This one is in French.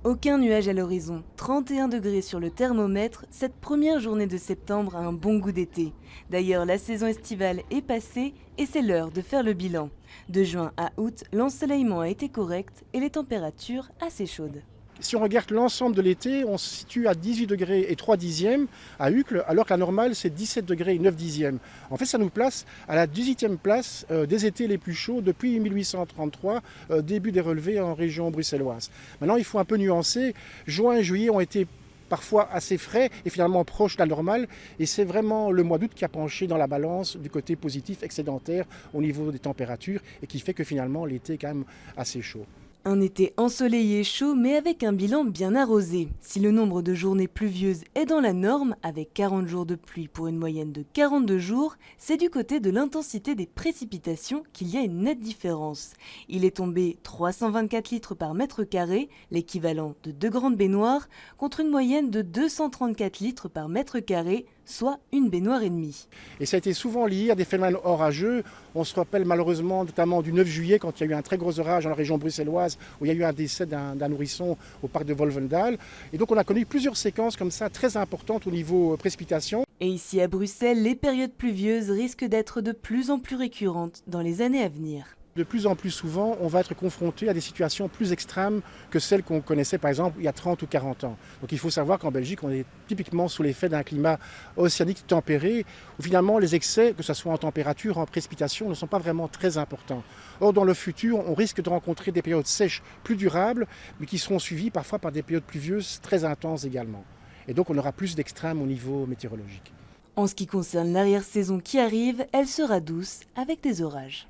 Aucun nuage à l'horizon, 31 degrés sur le thermomètre, cette première journée de septembre a un bon goût d'été. D'ailleurs, la saison estivale est passée et c'est l'heure de faire le bilan. De juin à août, l'ensoleillement a été correct et les températures assez chaudes. Si on regarde l'ensemble de l'été, on se situe à 18 degrés et 3 dixièmes à Uccle, alors que la normale c'est 17 degrés et 9 dixièmes. En fait, ça nous place à la 18e place des étés les plus chauds depuis 1833, début des relevés en région bruxelloise. Maintenant, il faut un peu nuancer. Juin et juillet ont été parfois assez frais et finalement proches de la normale. Et c'est vraiment le mois d'août qui a penché dans la balance du côté positif excédentaire au niveau des températures et qui fait que finalement l'été est quand même assez chaud. Un été ensoleillé chaud mais avec un bilan bien arrosé. Si le nombre de journées pluvieuses est dans la norme, avec 40 jours de pluie pour une moyenne de 42 jours, c'est du côté de l'intensité des précipitations qu'il y a une nette différence. Il est tombé 324 litres par mètre carré, l'équivalent de 2 grandes baignoires, contre une moyenne de 234 litres par mètre carré, soit une baignoire et demie. Et ça a été souvent lié à des phénomènes orageux. On se rappelle malheureusement notamment du 9 juillet quand il y a eu un très gros orage dans la région bruxelloise où il y a eu un décès d'un nourrisson au parc de Wolvendal. Et donc on a connu plusieurs séquences comme ça très importantes au niveau précipitation. Et ici à Bruxelles, les périodes pluvieuses risquent d'être de plus en plus récurrentes dans les années à venir. De plus en plus souvent, on va être confronté à des situations plus extrêmes que celles qu'on connaissait par exemple il y a 30 ou 40 ans. Donc il faut savoir qu'en Belgique, on est typiquement sous l'effet d'un climat océanique tempéré, où finalement les excès, que ce soit en température, en précipitation, ne sont pas vraiment très importants. Or, dans le futur, on risque de rencontrer des périodes sèches plus durables, mais qui seront suivies parfois par des périodes pluvieuses très intenses également. Et donc on aura plus d'extrêmes au niveau météorologique. En ce qui concerne l'arrière-saison qui arrive, elle sera douce avec des orages.